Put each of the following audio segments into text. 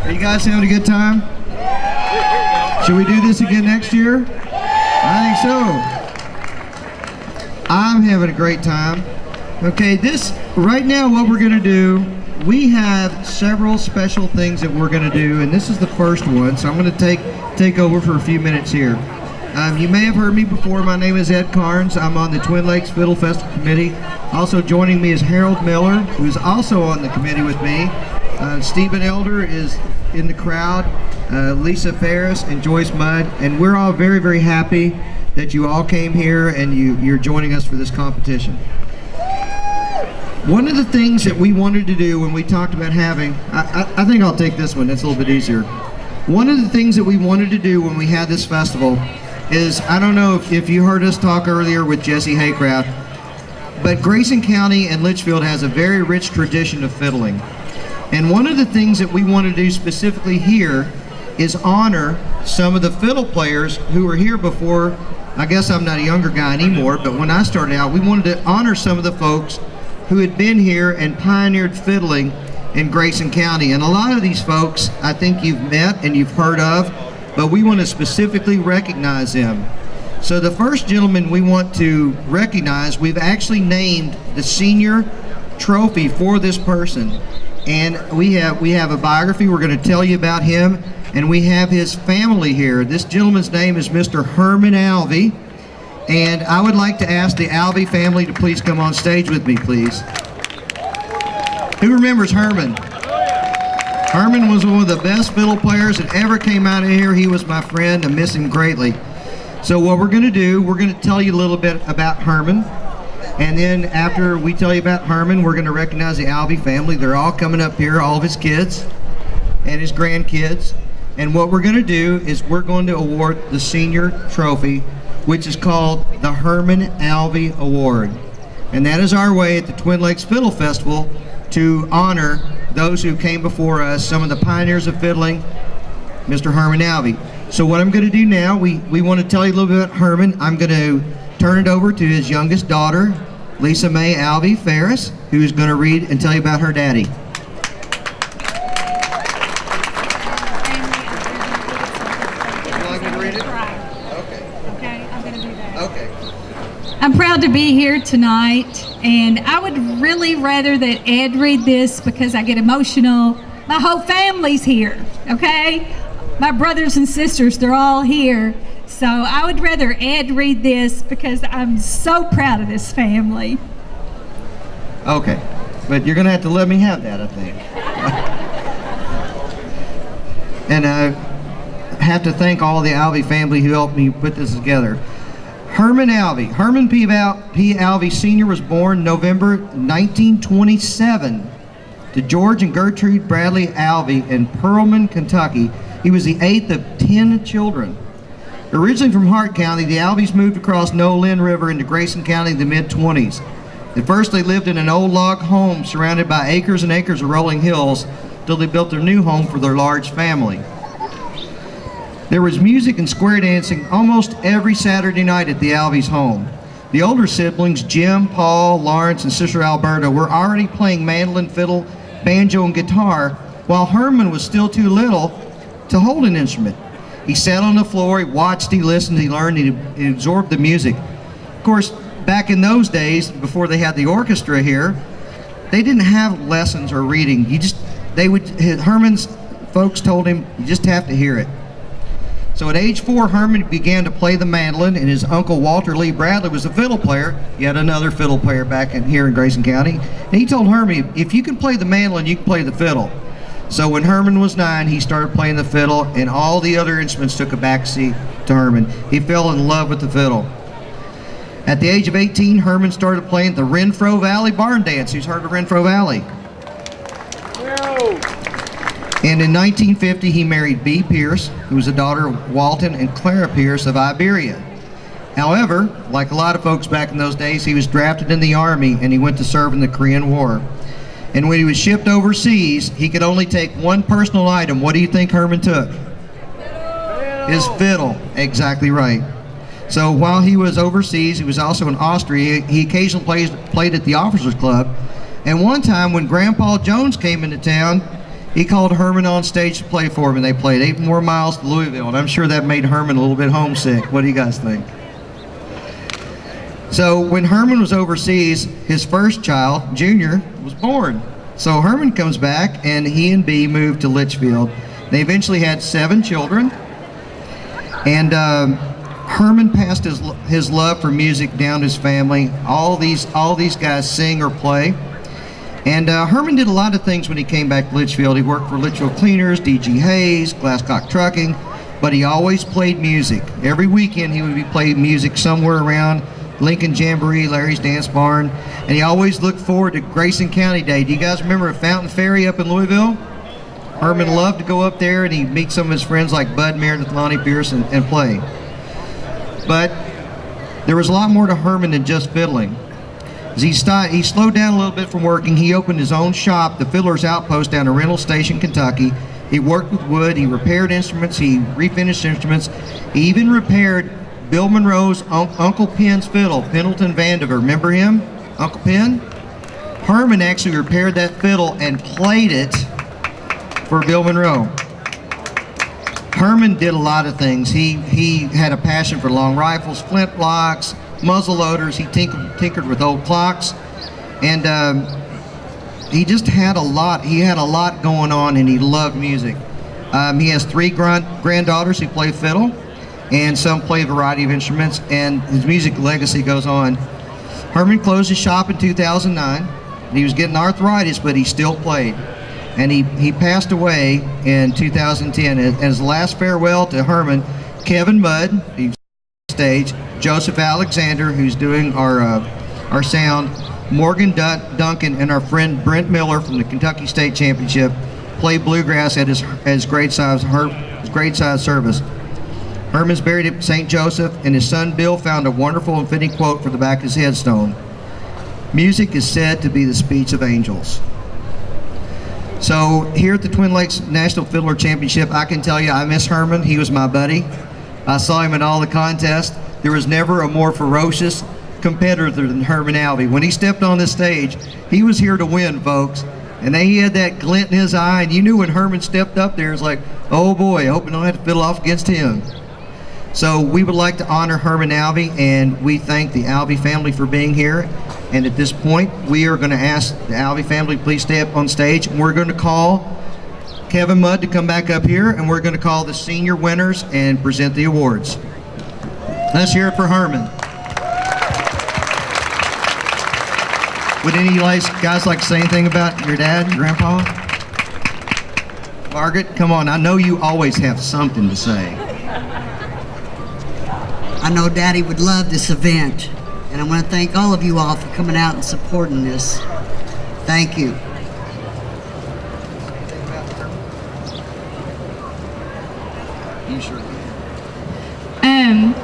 Are you guys having a good time? Should we do this again next year? I think so. I'm having a great time. Okay, right now what we're gonna do, we have several special things that we're gonna do, and this is the first one, so I'm gonna take over for a few minutes here. You may have heard me before. My name is Ed Carnes. I'm on the Twin Lakes Fiddle Festival Committee. Also joining me is Harold Miller, who's also on the committee with me. Stephen Elder is in the crowd, Lisa Ferris and Joyce Mudd, and we're all very, very happy that you all came here and you're joining us for this competition. One of the things that we wanted to do when we talked about having, I think I'll take this one, that's a little bit easier. One of the things that we wanted to do when we had this festival is, I don't know if you heard us talk earlier with Jesse Haycraft, but Grayson County and Litchfield has a very rich tradition of fiddling. And one of the things that we want to do specifically here is honor some of the fiddle players who were here before. I guess I'm not a younger guy anymore, but when I started out, we wanted to honor some of the folks who had been here and pioneered fiddling in Grayson County. And a lot of these folks I think you've met and you've heard of, but we want to specifically recognize them. So the first gentleman we want to recognize, we've actually named the senior trophy for this person. And we have a biography. We're going to tell you about him, and we have his family here. This gentleman's name is Mr. Herman Alvey, and I would like to ask the Alvey family to please come on stage with me, please. Who remembers Herman? Herman was one of the best fiddle players that ever came out of here. He was my friend. I miss him greatly. So what we're going to do, we're going to tell you a little bit about Herman. And then after we tell you about Herman, we're going to recognize the Alvey family. They're all coming up here, all of his kids and his grandkids. And what we're going to do is we're going to award the senior trophy, which is called the Herman Alvey Award. And that is our way at the Twin Lakes Fiddle Festival to honor those who came before us, some of the pioneers of fiddling, Mr. Herman Alvey. So what I'm going to do now, we want to tell you a little bit about Herman. I'm going to turn it over to his youngest daughter, Lisa Mae Alvey Ferris, who's going to read and tell you about her daddy. Would you like me to read it? Okay, I'm going to do that. Okay. I'm proud to be here tonight, and I would really rather that Ed read this because I get emotional. My whole family's here, okay? My brothers and sisters, they're all here. So I would rather Ed read this because I'm so proud of this family. Okay, but you're going to have to let me have that, I think. And I have to thank all the Alvey family who helped me put this together. Herman Alvey. Herman P. Alvey Sr. was born November 1927 to George and Gertrude Bradley Alvey in Pearlman, Kentucky. He was the 8th of 10 children. Originally from Hart County, the Alveys moved across No-Lynn River into Grayson County in the mid-20s. At first, they lived in an old log home surrounded by acres and acres of rolling hills till they built their new home for their large family. There was music and square dancing almost every Saturday night at the Alveys' home. The older siblings, Jim, Paul, Lawrence, and sister Alberta, were already playing mandolin, fiddle, banjo, and guitar, while Herman was still too little to hold an instrument. He sat on the floor, he watched, he listened, he learned, he absorbed the music. Of course, back in those days, before they had the orchestra here, they didn't have lessons or reading. Herman's folks told him, you just have to hear it. So at age 4, Herman began to play the mandolin, and his uncle Walter Lee Bradley was a fiddle player, yet another fiddle player back here in Grayson County. And he told Herman, if you can play the mandolin, you can play the fiddle. So when Herman was 9, he started playing the fiddle, and all the other instruments took a backseat to Herman. He fell in love with the fiddle. At the age of 18, Herman started playing the Renfro Valley Barn Dance. Who's heard of Renfro Valley? And in 1950, he married Bee Pierce, who was the daughter of Walton and Clara Pierce of Iberia. However, like a lot of folks back in those days, he was drafted in the Army and he went to serve in the Korean War. And when he was shipped overseas, he could only take one personal item. What do you think Herman took? His fiddle. Exactly right. So while he was overseas, he was also in Austria. He occasionally played at the Officers Club. And one time when Grandpa Jones came into town, he called Herman on stage to play for him, and they played 8 more miles to Louisville, and I'm sure that made Herman a little bit homesick. What do you guys think? So when Herman was overseas, his first child, Junior, was born. So Herman comes back, and he and Bea moved to Litchfield. They eventually had 7 children, and Herman passed his love for music down to his family. All these guys sing or play. And Herman did a lot of things when he came back to Litchfield. He worked for Litchfield Cleaners, D.G. Hayes, Glasscock Trucking, but he always played music. Every weekend he would be playing music somewhere around Lincoln Jamboree, Larry's Dance Barn, and he always looked forward to Grayson County Day. Do you guys remember Fountain Ferry up in Louisville? Herman loved to go up there, and he'd meet some of his friends like Bud Meredith, Lonnie Pierce, and play. But there was a lot more to Herman than just fiddling. As he slowed down a little bit from working, he opened his own shop, the Fiddler's Outpost, down in Reynolds Station, Kentucky. He worked with wood, he repaired instruments, he refinished instruments. He even repaired Bill Monroe's Uncle Pen's fiddle, Pendleton Vandiver. Remember him? Uncle Pen? Herman actually repaired that fiddle and played it for Bill Monroe. Herman did a lot of things. He had a passion for long rifles, flint blocks, muzzle loaders. He tinkered with old clocks, and he just had a lot. He had a lot going on, and he loved music. He has 3 granddaughters who play fiddle, and some play a variety of instruments, and his music legacy goes on. Herman closed his shop in 2009. He was getting arthritis, but he still played. And he passed away in 2010. As the last farewell to Herman, Kevin Mudd, who's on stage, Joseph Alexander, who's doing our sound, Morgan Duncan, and our friend Brent Miller from the Kentucky State Championship played bluegrass at his grade-size service. Herman's buried at St. Joseph, and his son Bill found a wonderful and fitting quote for the back of his headstone. Music is said to be the speech of angels. So here at the Twin Lakes National Fiddler Championship, I can tell you I miss Herman. He was my buddy. I saw him in all the contests. There was never a more ferocious competitor than Herman Alvey. When he stepped on this stage, he was here to win, folks. And then he had that glint in his eye, and you knew when Herman stepped up there, it's like, oh boy, I hope I don't have to fiddle off against him. So we would like to honor Herman Alvey, and we thank the Alvey family for being here. And at this point, we are going to ask the Alvey family please stay up on stage, and we're going to call Kevin Mudd to come back up here, and we're going to call the senior winners and present the awards. Let's hear it for Herman. Would any of you guys like to say anything about your dad, your grandpa? Margaret, come on, I know you always have something to say. I know Daddy would love this event, and I want to thank all of you all for coming out and supporting this. Thank you.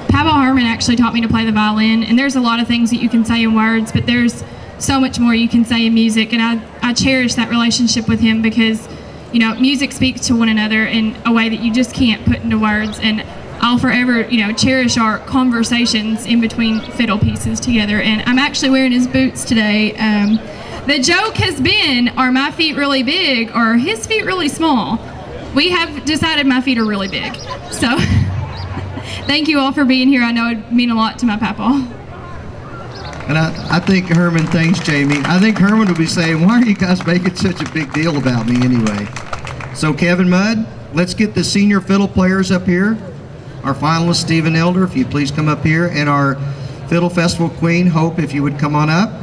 Papa Herman actually taught me to play the violin, and there's a lot of things that you can say in words, but there's so much more you can say in music, and I cherish that relationship with him because, you know, music speaks to one another in a way that you just can't put into words, and I'll forever, you know, cherish our conversations in between fiddle pieces together. And I'm actually wearing his boots today. The joke has been, are my feet really big or are his feet really small? We have decided my feet are really big. So thank you all for being here. I know it mean a lot to my papa. And I think Herman, thanks Jamie. I think Herman will be saying, why are you guys making such a big deal about me anyway? So Kevin Mudd, let's get the senior fiddle players up here. Our finalist, Stephen Elder, if you please come up here, and our Fiddle Festival Queen, Hope, if you would come on up.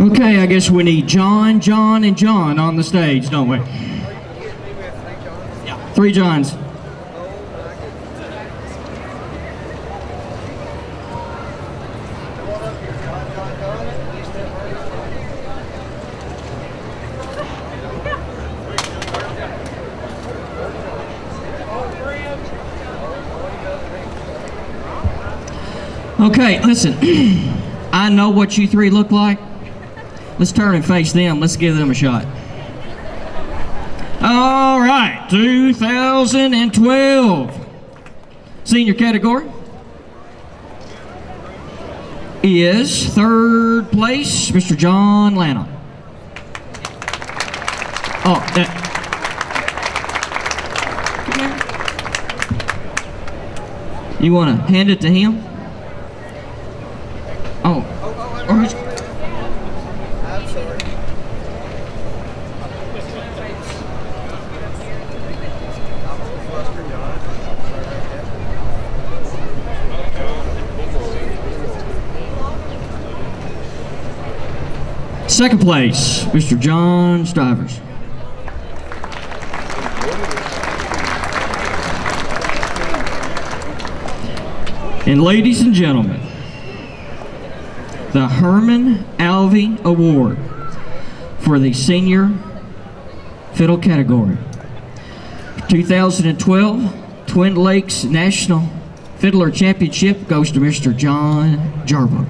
Okay, I guess we need John, John, and John on the stage, don't we? 3 Johns. Okay, listen. I know what you three look like. Let's turn and face them. Let's give them a shot. All right, 2012 senior category is third place, Mr. John Lanham. Oh, you want to hand it to him? Oh, or who's? I'm sorry. Second place, Mr. John Stivers. And ladies and gentlemen, the Herman Alvey Award for the senior fiddle category. 2012 Twin Lakes National Fiddler Championship goes to Mr. John Jarbo.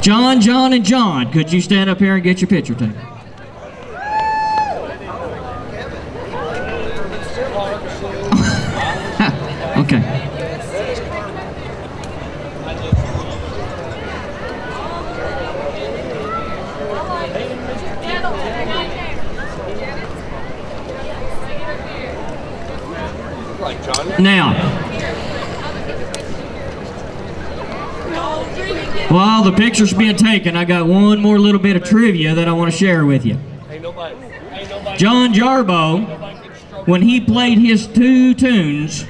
John, John, and John, could you stand up here and get your picture taken? Okay. Now, while the picture's being taken, I got one more little bit of trivia that I want to share with you. John Jarbo, when he played his two tunes,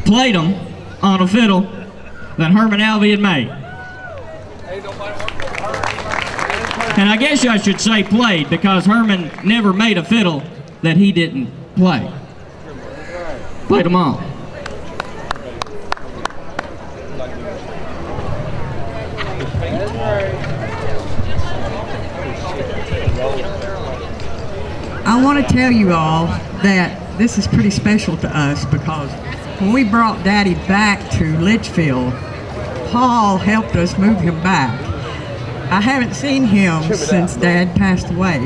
played them on a fiddle that Herman Alvey had made. And I guess I should say played, because Herman never made a fiddle that he didn't play. Played them all. I want to tell you all that this is pretty special to us, because when we brought Daddy back to Litchfield, Paul helped us move him back. I haven't seen him since Dad passed away,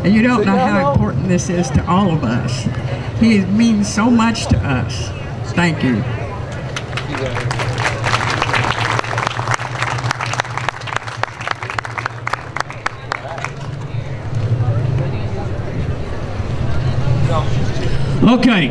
and you don't know how important this is to all of us. He means so much to us. Thank you. Okay.